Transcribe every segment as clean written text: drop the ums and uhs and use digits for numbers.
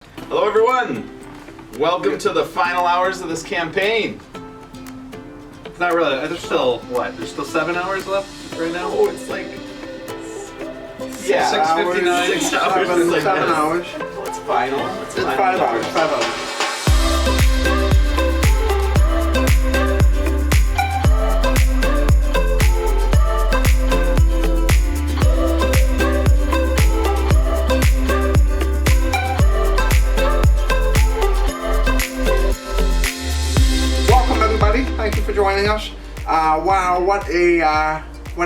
Hello everyone! Welcome to the final hours of this campaign. It's not really, there's still, there's still 7 hours left right now? Oh, it's like... 6:59. 6 hours. Seven, It's like 7 this. hours. Well, it's final. It's 5 hours. 5 hours. Welcome everybody. Thank you for joining us. Wow, what a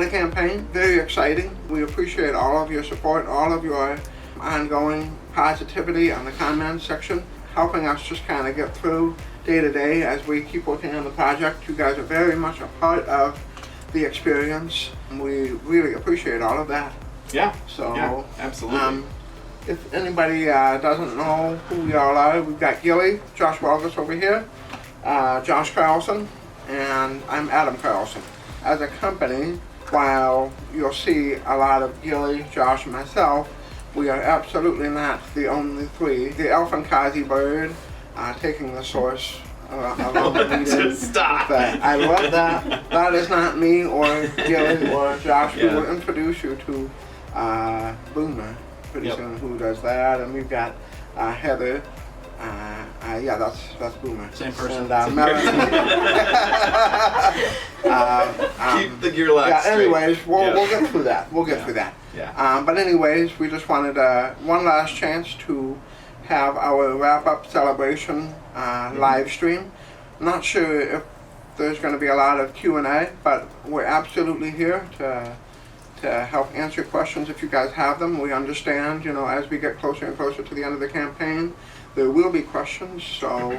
campaign. Very exciting. We appreciate all of your support, all of your ongoing positivity on the comments section, helping us just kind of get through day to day as we keep working on the project. You guys are very much a part of the experience. We really appreciate all of that. Yeah. So, Yeah, absolutely. If anybody doesn't know who we all are, we've got Gilly, Josh Walgus over here, Josh Carlson, and I'm Adam Carlson. As a company, while you'll see a lot of Gilly, Josh, and myself, we are absolutely not the only three. The elf and Kazi bird taking the source along with me. Just stop. I love that. That is not me or Gilly or Josh. Yeah. We will introduce you to Boomer pretty Yep. soon, who does that, and we've got Heather. Yeah, that's Boomer. Same person. And Melanie. Keep the gear lock Yeah. straight. Anyways, we'll Yeah. get through that. We'll get Yeah. through that. Yeah. But anyways, we just wanted one last chance to have our wrap-up celebration live stream. Not sure if there's going to be a lot of Q&A, but we're absolutely here to help answer questions if you guys have them. We understand, as we get closer and closer to the end of the campaign, there will be questions. So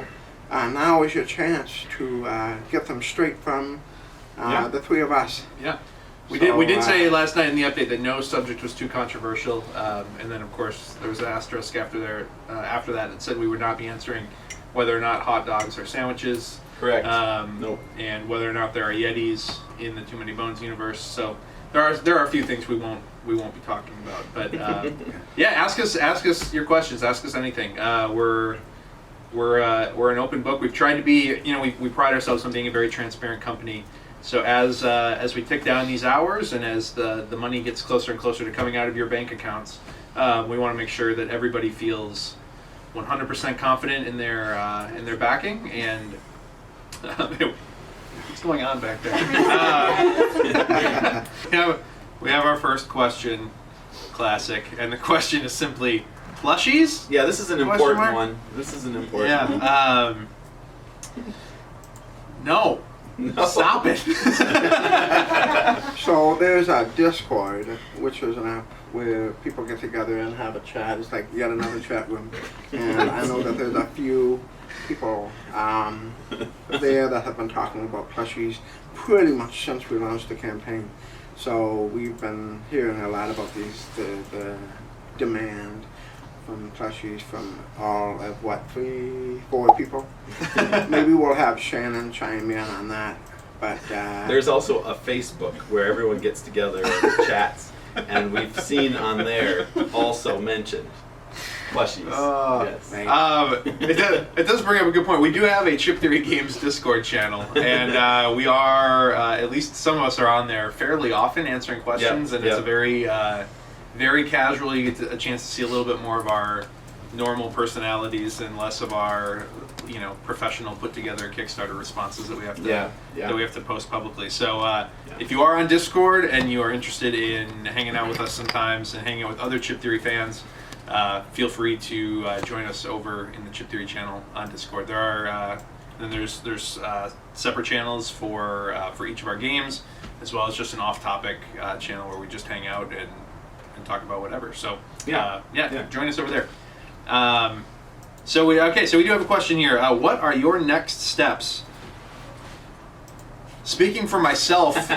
now is your chance to get them straight from Yeah. the three of us. Yeah. We So, did say last night in the update that no subject was too controversial, and then of course there was an asterisk after that that said we would not be answering whether or not hot dogs are sandwiches. Correct. Nope. And whether or not there are Yetis in the Too Many Bones universe. So there are a few things we won't be talking about. But yeah, ask us your questions. Ask us anything. We're an open book. We've tried to be, we pride ourselves on being a very transparent company. So as we tick down these hours and as the money gets closer and closer to coming out of your bank accounts, we want to make sure that everybody feels 100% confident in their backing. And what's going on back there? We have our first question, classic, and the question is simply plushies. Yeah, this is an Question important mark? one. This is an important one. Yeah. No. No. Stop it. So there's a Discord, which is an app where people get together and have a chat. It's like yet another chat room. And I know that there's a few people there that have been talking about plushies pretty much since we launched the campaign. So we've been hearing a lot about the demand from plushies from all of 4 people. Maybe we'll have Shannon chime in on that. But There's also a Facebook where everyone gets together and chats, and we've seen on there also mentioned plushies. Yes. It does bring up a good point. We do have a Chip Theory Games Discord channel, and we are, at least some of us are on there fairly often answering questions, and it's a very, very casual. You get a chance to see a little bit more of our normal personalities and less of our, professional put together Kickstarter responses that we have to that we have to post publicly. So if you are on Discord and you are interested in hanging out with us sometimes and hanging out with other Chip Theory fans, feel free to join us over in the Chip Theory channel on Discord. There are then there's separate channels for each of our games, as well as just an off-topic channel where we just hang out and talk about whatever. So join us over there. So we do have a question here. What are your next steps? Speaking for myself, I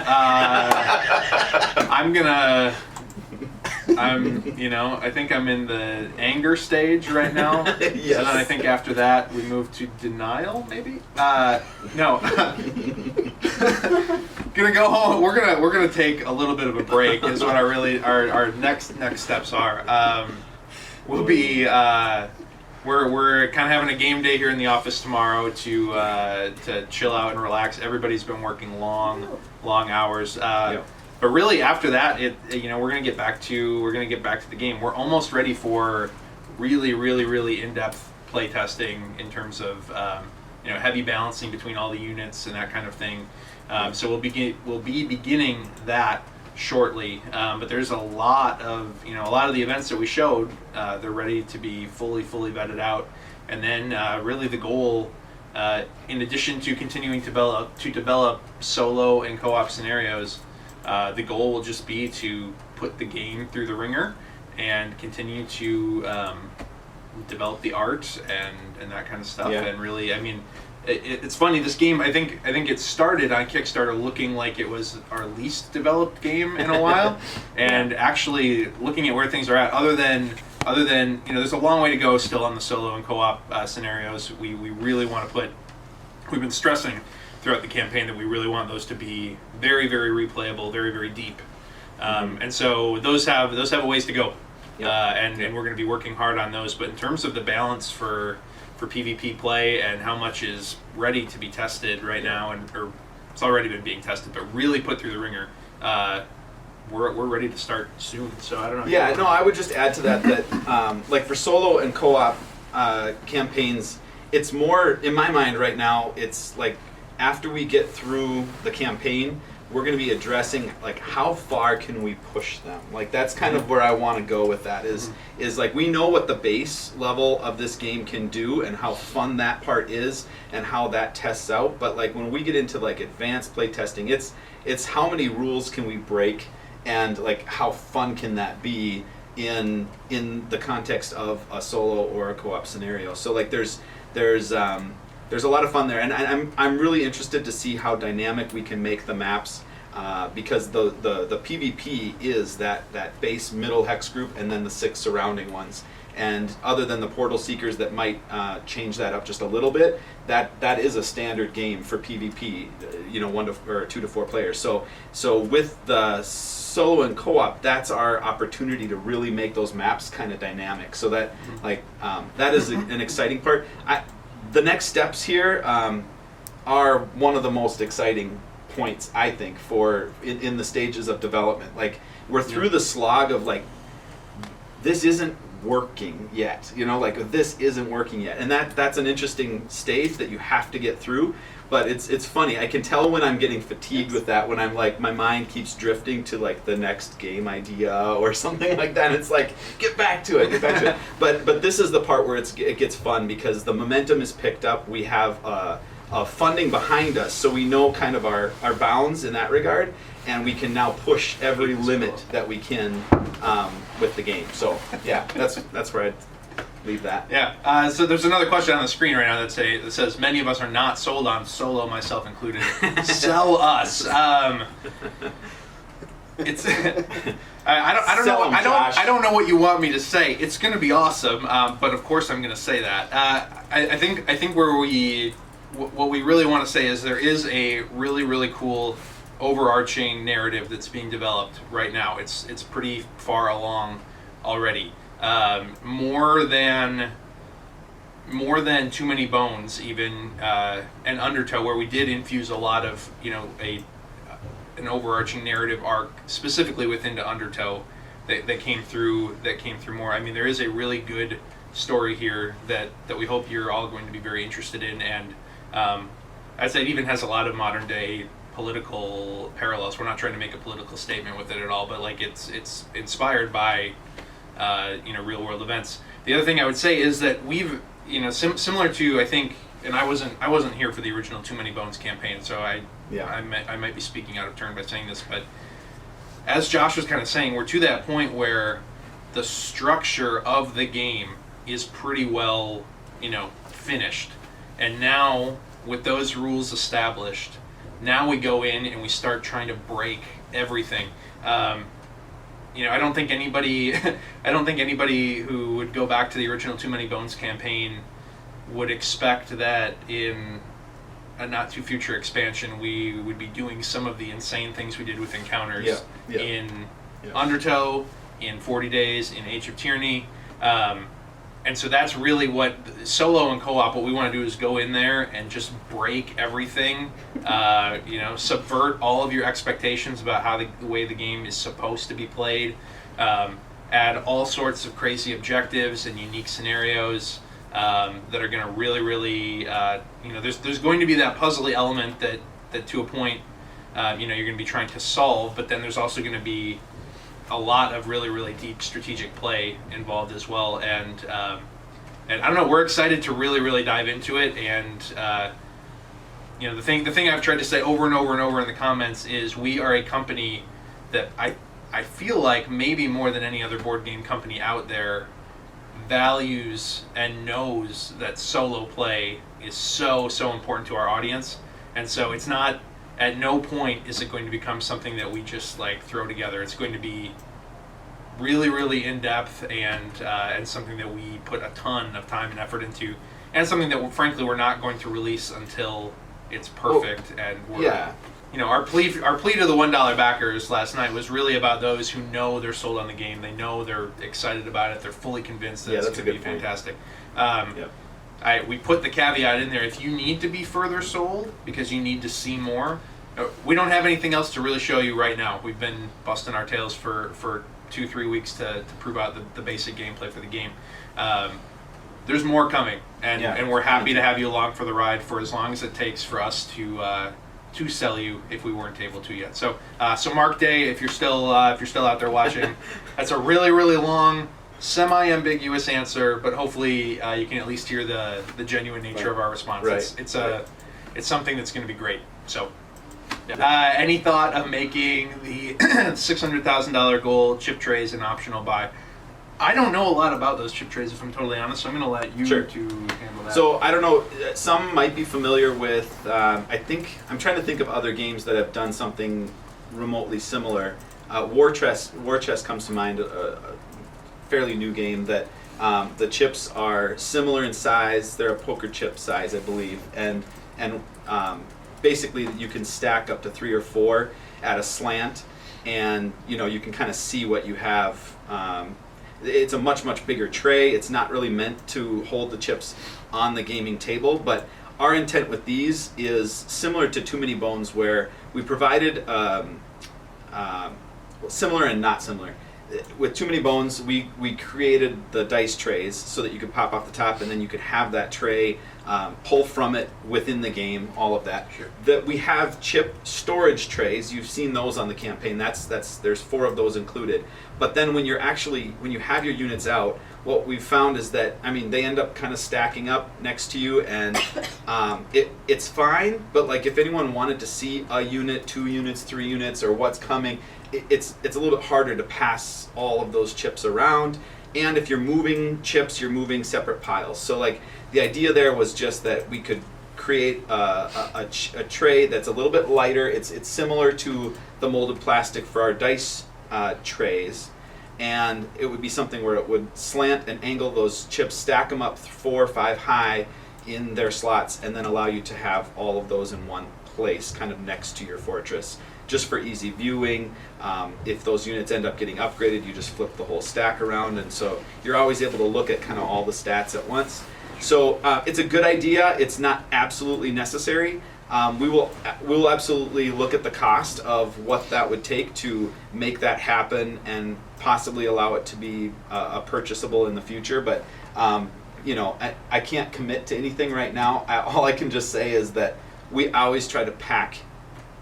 think I'm in the anger stage right now. Yes. And then I think after that we move to denial, maybe? No. Gonna go home. We're gonna take a little bit of a break is what our next steps are. We'll be we're kind of having a game day here in the office tomorrow to chill out and relax. Everybody's been working long hours. But really, after that, we're gonna get back to the game. We're almost ready for really in-depth play testing in terms of heavy balancing between all the units and that kind of thing. So we'll be beginning that shortly. But there's a lot of the events that we showed. They're ready to be fully vetted out, and then really the goal, in addition to continuing to develop solo and co-op scenarios. The goal will just be to put the game through the ringer and continue to develop the art and that kind of stuff. Yeah. And really, I mean, it's funny. This game, I think it started on Kickstarter looking like it was our least developed game in a while, and actually looking at where things are at. Other than there's a long way to go still on the solo and co-op scenarios. We really want to put. We've been stressing throughout the campaign that we really want those to be very replayable, very deep, and so those have a ways to go, and we're going to be working hard on those. But in terms of the balance for PvP play and how much is ready to be tested right now, or it's already been being tested, but really put through the ringer, we're ready to start soon. So I don't know. Yeah, no, I would just add to that like for solo and co-op campaigns, it's more in my mind right now. It's like after we get through the campaign, we're going to be addressing like how far can we push them. Like that's kind of where I want to go with that is like we know what the base level of this game can do and how fun that part is and how that tests out. But like when we get into like advanced play testing, it's how many rules can we break and like how fun can that be in the context of a solo or a co-op scenario. So like there's a lot of fun there, and I'm really interested to see how dynamic we can make the maps, because the PvP is that base middle hex group and then the 6 surrounding ones. And other than the portal seekers that might change that up just a little bit, that is a standard game for PvP, 1 to or 2 to 4 players. So with the solo and co-op, that's our opportunity to really make those maps kind of dynamic. So that that is an exciting part. The next steps here are one of the most exciting points, I think, for in the stages of development. Like we're through the slog of like this isn't working yet, this isn't working yet, and that's an interesting stage that you have to get through. But it's funny, I can tell when I'm getting fatigued with that, when I'm like my mind keeps drifting to like the next game idea or something like that, and it's like get back to it. But this is the part where it gets fun because the momentum is picked up. We have funding behind us, so we know kind of our bounds in that regard, and we can now push every limit that we can with the game. So yeah, that's where I'd leave that. Yeah. So there's another question on the screen right now that says many of us are not sold on solo, myself included. Sell us. It's I don't know what you want me to say. It's going to be awesome, but of course I'm going to say that. I think what we really want to say is there is a really cool overarching narrative that's being developed right now. It's pretty far along already. More than Too Many Bones, even, and Undertow, where we did infuse a lot of an overarching narrative arc specifically within Undertow that came through more. I mean, there is a really good story here that we hope you're all going to be very interested in, and I'd say it even has a lot of modern day political parallels. We're not trying to make a political statement with it at all, but like it's inspired by real world events. The other thing I would say is that we've similar to, I think, and I wasn't here for the original Too Many Bones campaign, so I might be speaking out of turn by saying this, but as Josh was kind of saying, we're to that point where the structure of the game is pretty well finished, and now with those rules established, now we go in and we start trying to break everything. I don't think anybody who would go back to the original Too Many Bones campaign would expect that in a not too future expansion we would be doing some of the insane things we did with encounters in Undertow, in 40 Days, in Age of Tyranny, and And so that's really what solo and co-op. What we want to do is go in there and just break everything. Subvert all of your expectations about how the way the game is supposed to be played. Add all sorts of crazy objectives and unique scenarios that are going to really, there's going to be that puzzly element that to a point, you're going to be trying to solve, but then there's also going to be a lot of really, really deep strategic play involved as well. And I don't know, we're excited to really, really dive into it. And the thing I've tried to say over and over and over in the comments is we are a company that I feel like maybe more than any other board game company out there values and knows that solo play is so important to our audience. And so it's not, at no point is it going to become something that we just like throw together. It's going to be really, really in-depth and something that we put a ton of time and effort into, and something that frankly we're not going to release until it's perfect. And we're, our plea to the $1 backers last night was really about those who know they're sold on the game. They know they're excited about it. They're fully convinced that it's going to be fantastic. We put the caveat in there: if you need to be further sold because you need to see more, we don't have anything else to really show you right now. We've been busting our tails for 2-3 weeks to prove out the basic gameplay for the game. There's more coming, and we're happy to have you along for the ride for as long as it takes for us to sell you if we weren't able to yet. So Mark Day, if you're still out there watching, that's a really, really long, semi-ambiguous answer, but hopefully you can at least hear the genuine nature of our response. Right. It's something that's going to be great. So any thought of making the $600,000 goal chip trays an optional buy? I don't know a lot about those chip trays, if I'm totally honest, so I'm going to let you to handle that. So, I don't know, some might be familiar with, I'm trying to think of other games that have done something remotely similar. War Chest comes to mind, a fairly new game that the chips are similar in size. They're a poker chip size, I believe, and basically you can stack up to 3 or 4 at a slant, and you can kind of see what you have. It's a much bigger tray. It's not really meant to hold the chips on the gaming table, but our intent with these is similar to Too Many Bones, where we provided similar and not similar. With Too Many Bones, we created the dice trays so that you could pop off the top, and then you could have that tray pull from it within the game, all of that. Sure. That we have chip storage trays. You've seen those on the campaign. There's 4 of those included. But then when you have your units out, what we've found is that they end up kind of stacking up next to you, and it's fine. But like if anyone wanted to see a unit, 2 units, 3 units, or what's coming, it's a little bit harder to pass all of those chips around. And if you're moving chips, you're moving separate piles. So like the idea there was just that we could create a tray that's a little bit lighter. It's similar to the molded plastic for our dice trays, and it would be something where it would slant and angle those chips, stack them up 4 or 5 high in their slots, and then allow you to have all of those in one place, kind of next to your fortress, just for easy viewing. If those units end up getting upgraded, you just flip the whole stack around, and so you're always able to look at kind of all the stats at once. So it's a good idea. It's not absolutely necessary. We will absolutely look at the cost of what that would take to make that happen and possibly allow it to be purchasable in the future. But I can't commit to anything right now. All I can just say is that we always try to pack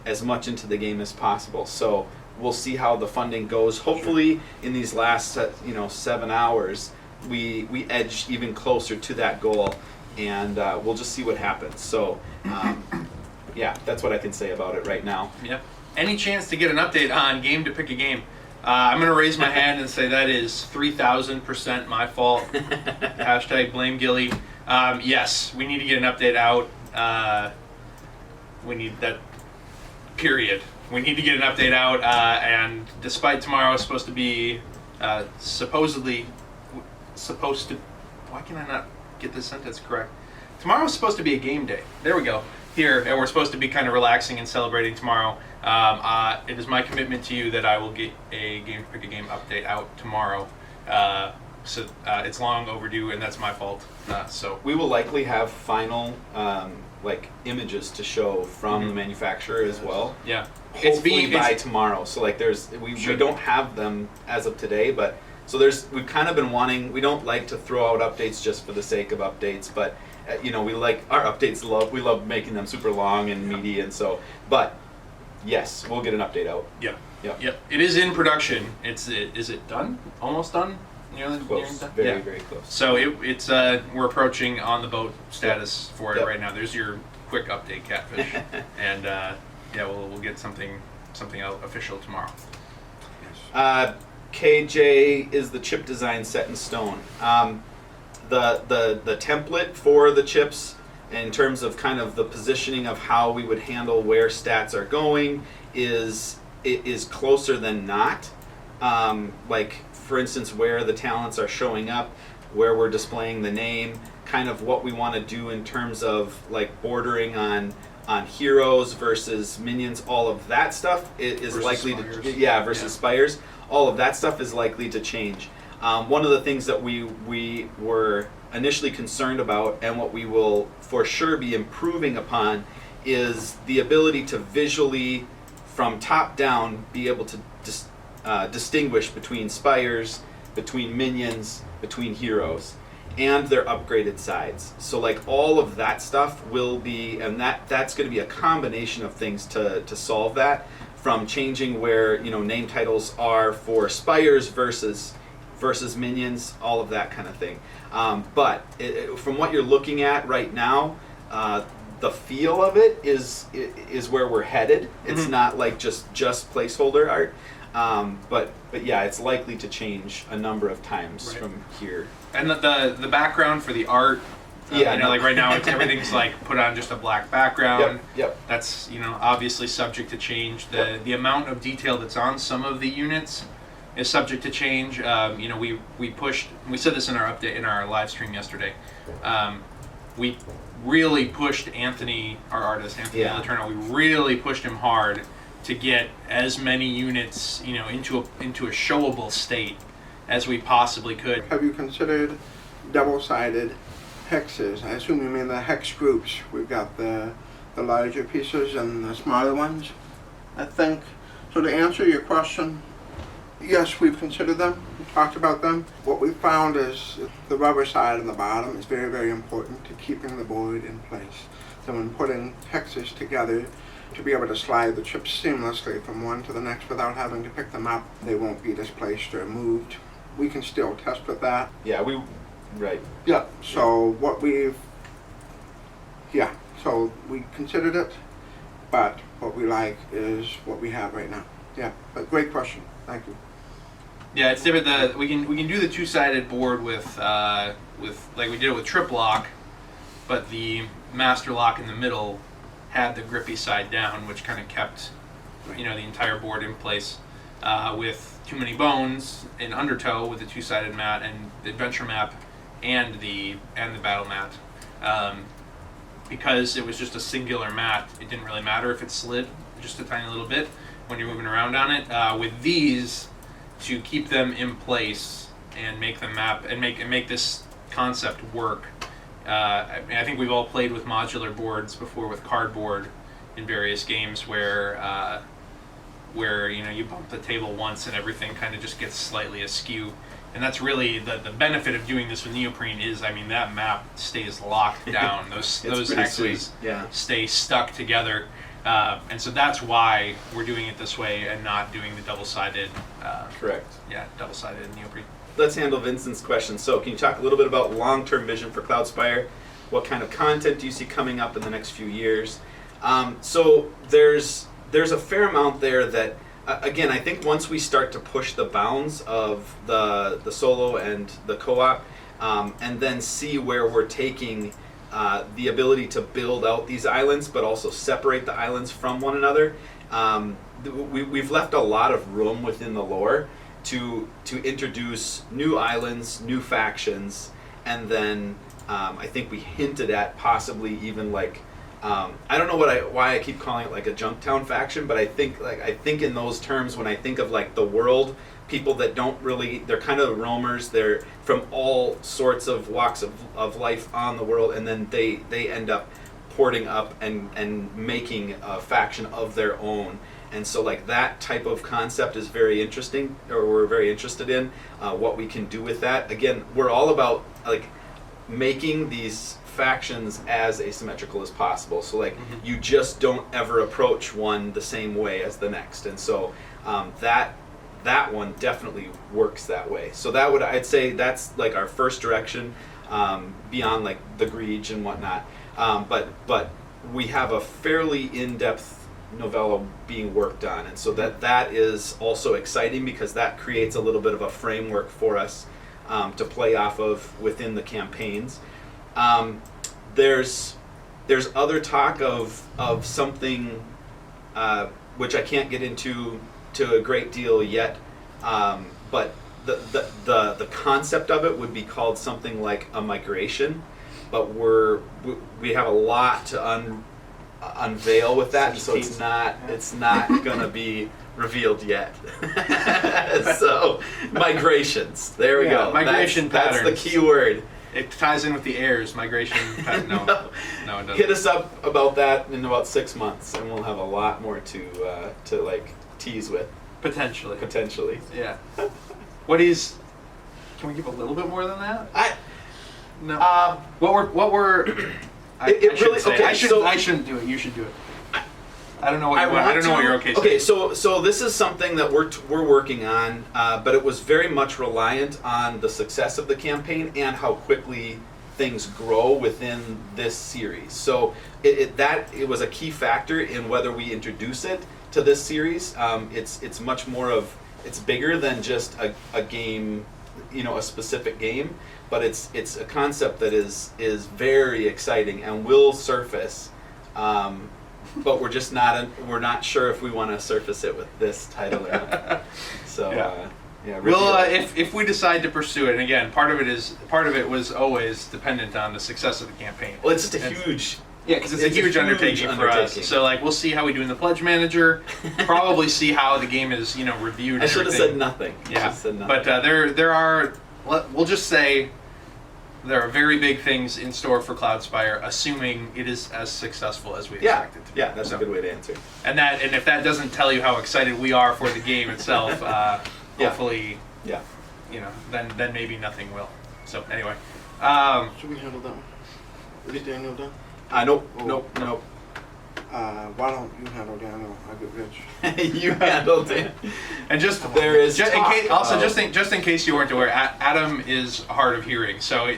as much into the game as possible. So we'll see how the funding goes. Hopefully, in these last 7 hours, we edge even closer to that goal, and we'll just see what happens. So. That's what I can say about it right now. Yep. Any chance to get an update on Game to Pick a Game? I'm going to raise my hand and say that is 3,000% my fault. Hashtag blame Gilly. Yes, we need to get an update out. We need that, period. We need to get an update out, and despite tomorrow supposed to be, why can I not get this sentence correct? Tomorrow's supposed to be a game day. There we go. Here, and we're supposed to be kind of relaxing and celebrating tomorrow. It is my commitment to you that I will get a Game to Pick a Game update out tomorrow. So it's long overdue, and that's my fault. So we will likely have final like images to show from the manufacturer as well. Yeah, Hopefully by tomorrow. So like we don't have them as of today, but so we've kind of been wanting. We don't like to throw out updates just for the sake of updates, but we like our updates. We love making them super long and meaty, and so. But yes, we'll get an update out. Yep. Yep. Yep. It is in production. Is it done? Almost done? Close. Done? Very, very close. So it's we're approaching on the boat status for it right now. There's your quick update, Catfish, and we'll get something out official tomorrow. KJ is the chip design set in stone. The template for the chips in terms of kind of the positioning of how we would handle where stats are going is closer than not. Like for instance, where the talents are showing up, where we're displaying the name, kind of what we want to do in terms of like bordering on heroes versus minions. All of that stuff is versus likely spires. Versus spires. All of that stuff is likely to change. One of the things that we were initially concerned about, and what we will for sure be improving upon, is the ability to visually, from top down, be able to distinguish between spires, between minions, between heroes, and their upgraded sides. So like all of that stuff will be, and that's going to be a combination of things to solve that, from changing where name titles are for spires versus minions, all of that kind of thing. But from what you're looking at right now, the feel of it is where we're headed. It's not like just placeholder art. But yeah, it's likely to change a number of times from here. And the background for the art, like right now everything's like put on just a black background. Yep. That's obviously subject to change. The amount of detail that's on some of the units is subject to change. We pushed. We said this in our update in our live stream yesterday. We really pushed Anthony, our artist, Anthony Letourneau. We really pushed him hard to get as many units, into a showable state as we possibly could. Have you considered double-sided hexes? I assume you mean the hex groups. We've got the larger pieces and the smaller ones. I think, so to answer your question, yes, we've considered them. We've talked about them. What we found is the rubber side on the bottom is very, very important to keeping the board in place. So when putting hexes together, to be able to slide the chips seamlessly from one to the next without having to pick them up, they won't be displaced or moved. We can still test with that. Yeah, right. Yeah, so so we considered it, but what we like is what we have right now. Yeah, but great question. Thank you. Yeah, it's different. We can do the two-sided board with like we did it with Trip Lock, but the Master Lock in the middle had the grippy side down, which kind of kept the entire board in place. With Too Many Bones in Undertow with the two-sided mat and the adventure map and the battle mat, because it was just a singular mat, it didn't really matter if it slid just a tiny little bit when you're moving around on it. With these, to keep them in place and make them map and make this concept work. I think we've all played with modular boards before with cardboard in various games where you bump the table once and everything kind of just gets slightly askew. And that's really the benefit of doing this with neoprene is, that map stays locked down. Those hexes stay stuck together. And so that's why we're doing it this way and not doing the double-sided. Correct. Yeah, double-sided neoprene. Let's handle Vincent's question. So can you talk a little bit about long-term vision for Cloudspire? What kind of content do you see coming up in the next few years? So there's a fair amount there that, again, I think once we start to push the bounds of the solo and the co-op, and then see where we're taking the ability to build out these islands, but also separate the islands from one another, we've left a lot of room within the lore to introduce new islands, new factions, and then I think we hinted at possibly even like I don't know why I keep calling it like a Junktown faction, but I think in those terms when I think of like the world people that don't really, they're kind of roamers, they're from all sorts of walks of life on the world, and then they end up porting up and making a faction of their own. And so like that type of concept is very interesting, or we're very interested in what we can do with that. Again, we're all about like making these factions as asymmetrical as possible. So like you just don't ever approach one the same way as the next. And so that one definitely works that way. So that would, I'd say that's like our first direction, beyond like the Greege and whatnot. But we have a fairly in-depth novella being worked on, and so that is also exciting because that creates a little bit of a framework for us to play off of within the campaigns. There's other talk of something which I can't get into to a great deal yet, but the concept of it would be called something like a migration, but we have a lot to unveil with that, so it's not gonna be revealed yet. So migrations, there we go. Migration patterns. That's the key word. It ties in with the heirs, migration pattern. No, it doesn't. Hit us up about that in about 6 months, and we'll have a lot more to like tease with. Potentially. Yeah. Can we give a little bit more than that? No. What we're I shouldn't do it. You should do it. I don't know what you want. I don't know what you're okay saying. Okay, so this is something that we're working on, but it was very much reliant on the success of the campaign and how quickly things grow within this series. So it was a key factor in whether we introduce it to this series. It's much more of, it's bigger than just a game, a specific game, but it's a concept that is very exciting and will surface. But we're just we're not sure if we want to surface it with this title or not. So well, if we decide to pursue it, and again, part of it was always dependent on the success of the campaign. Well, it's just a huge. Yeah, because it's a huge undertaking for us. So like, we'll see how we do in the Pledge Manager. Probably see how the game is, reviewed. I should have said nothing. Yeah, but there are. We'll just say there are very big things in store for Cloudspire, assuming it is as successful as we expect it to be. Yeah, that's a good way to answer. And if that doesn't tell you how excited we are for the game itself, hopefully, then maybe nothing will. So anyway, should we handle that one? Is Daniel done? Nope. Why don't you handle Daniel? I get rich. You handled it. And just in case you weren't aware, Adam is hard of hearing, so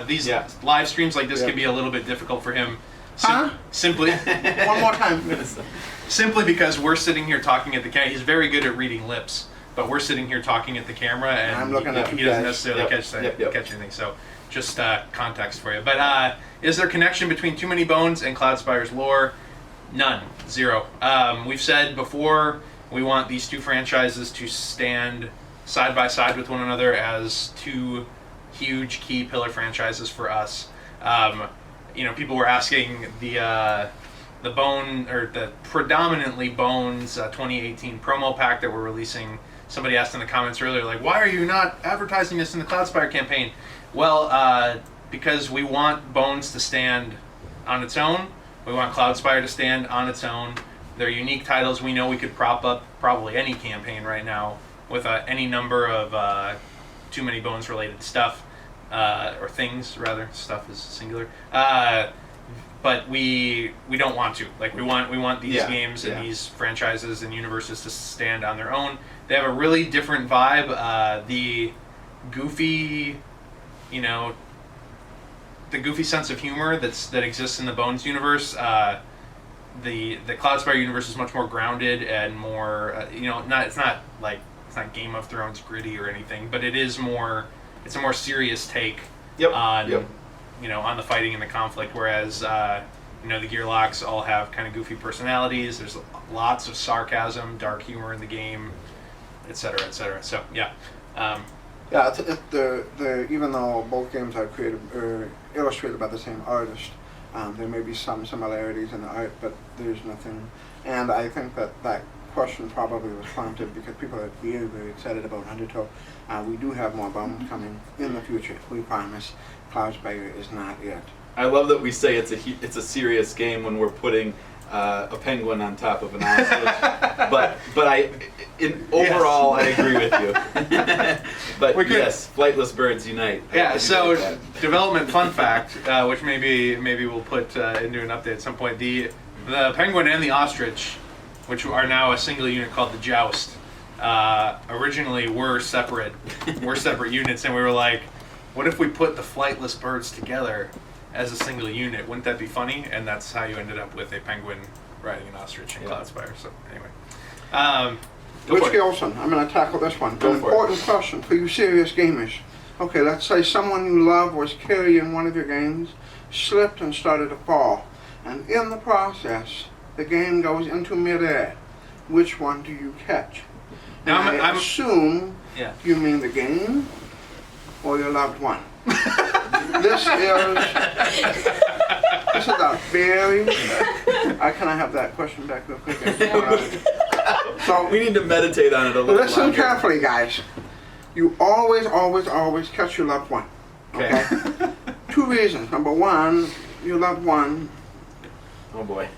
these live streams like this can be a little bit difficult for him. Simply one more time. Simply because we're sitting here talking at the camera. He's very good at reading lips, but we're sitting here talking at the camera, and I'm looking at he doesn't necessarily catch anything. So just context for you. But is there connection between Too Many Bones and Cloudspire's lore? None. Zero. We've said before we want these two franchises to stand side by side with one another as two huge key pillar franchises for us. People were asking the predominantly Bones 2018 promo pack that we're releasing. Somebody asked in the comments earlier, like, why are you not advertising this in the Cloudspire campaign? Well, because we want Bones to stand on its own. We want Cloudspire to stand on its own. They're unique titles. We know we could prop up probably any campaign right now with any number of Too Many Bones related stuff, or things rather. Stuff is singular. But we don't want to. Like, we want these games and these franchises and universes to stand on their own. They have a really different vibe. The goofy, the goofy sense of humor that exists in the Bones universe. The Cloudspire universe is much more grounded and more, it's not Game of Thrones gritty or anything, but it's a more serious take on the fighting and the conflict, whereas the Gearlocks all have kind of goofy personalities. There's lots of sarcasm, dark humor in the game, etc., etc. So even though both games are created illustrated by the same artist, there may be some similarities in the art, but there's nothing. And I think that question probably was prompted because people are very, very excited about Undertow. We do have more bones coming in the future. We promise. Cloudspire is not it. I love that we say it's a serious game when we're putting a penguin on top of an ostrich. but overall, I agree with you. But yes, flightless birds unite. Yeah. So development fun fact, which maybe we'll put into an update at some point. The penguin and the ostrich, which are now a single unit called the Joust, originally were separate units, and we were like, what if we put the flightless birds together as a single unit? Wouldn't that be funny? And that's how you ended up with a penguin riding an ostrich in Cloudspire. So anyway, Rich Gilson, I'm going to tackle this one. An important question for you serious gamers. Okay, let's say someone you love was carrying one of your games, slipped and started to fall, and in the process, the game goes into midair. Which one do you catch? Now, I assume you mean the game or your loved one. This is a very... Can I have that question back real quick? So we need to meditate on it a little. Listen carefully, guys. You always, always, always catch your loved one. Okay? Two reasons. Number one, your loved one... Oh boy.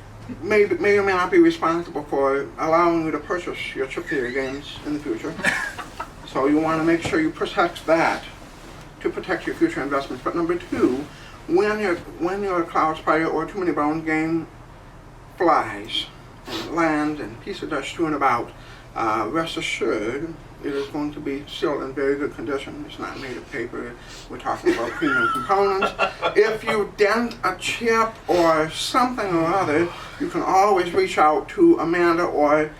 May or may not be responsible for allowing you to purchase your chip theory games in the future. So you want to make sure you protect that to protect your future investments. But number two, when your Cloudspire or Too Many Bones game flies and lands and pieces are strewn about, rest assured it is going to be still in very good condition. It's not made of paper. We're talking about premium components. If you dent a chip or something or other, you can always reach out to Amanda or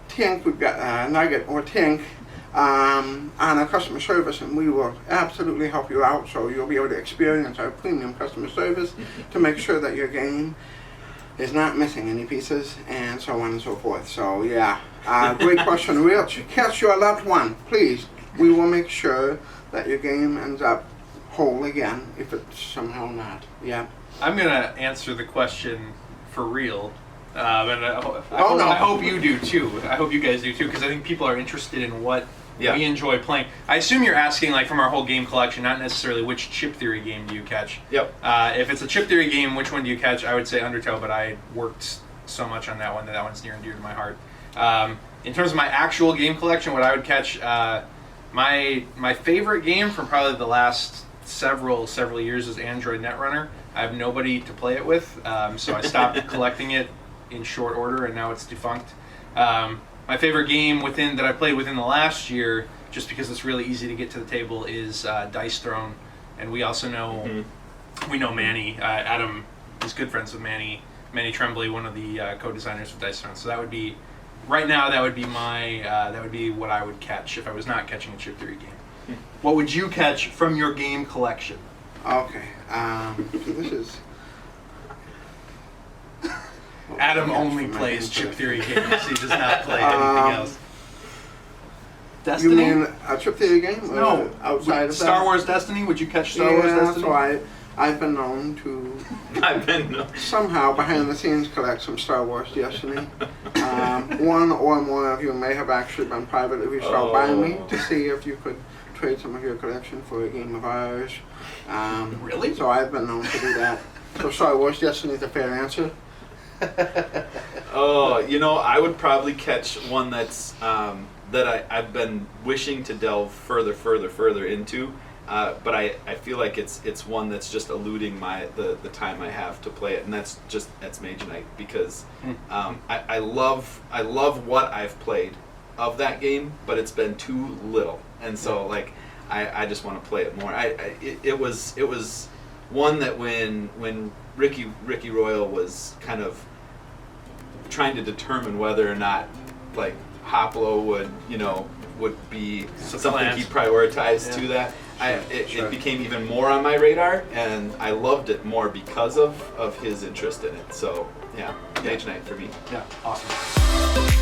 Tink. We've got Nugget or Tink on our customer service, and we will absolutely help you out. So you'll be able to experience our premium customer service to make sure that your game is not missing any pieces, and so on and so forth. So yeah, great question, Rich. Catch your loved one, please. We will make sure that your game ends up whole again if it's somehow not. Yeah. I'm gonna answer the question for real, and I hope you do too. I hope you guys do too, because I think people are interested in what we enjoy playing. I assume you're asking, like, from our whole game collection, not necessarily which chip theory game do you catch. Yep. If it's a chip theory game, which one do you catch? I would say Undertow, but I worked so much on that one that one's near and dear to my heart. In terms of my actual game collection, what I would catch, my favorite game from probably the last several years is Android Netrunner. I have nobody to play it with, so I stopped collecting it in short order, and now it's defunct. My favorite game that I played within the last year, just because it's really easy to get to the table, is Dice Throne. And we also know we know Manny. Adam is good friends with Manny Tremblay, one of the co-designers of Dice Throne. So that would be right now. That would be what I would catch if I was not catching a chip theory game. What would you catch from your game collection? Okay. So this is. Adam only plays chip theory games. He does not play anything else. Destiny? You mean a chip theory game? No. Outside of Star that? Wars Destiny? Would you catch Star Wars Destiny? That's why I've been known to somehow behind the scenes collect some Star Wars Destiny. One or more of you may have actually been privately reached out by me to see if you could trade some of your collection for a game of ours. Really? So I've been known to do that. So Star Wars Destiny is a fair answer. I would probably catch one that's that I've been wishing to delve further into, but I feel like it's one that's just eluding the time I have to play it, and that's Mage Knight, because I love what I've played of that game, but it's been too little, and so I just want to play it more. It was one that when Ricky Royal was kind of trying to determine whether or not Hoplo would be something he prioritized to that. It became even more on my radar, and I loved it more because of his interest in it. So yeah, Mage Knight for me. Yeah, awesome.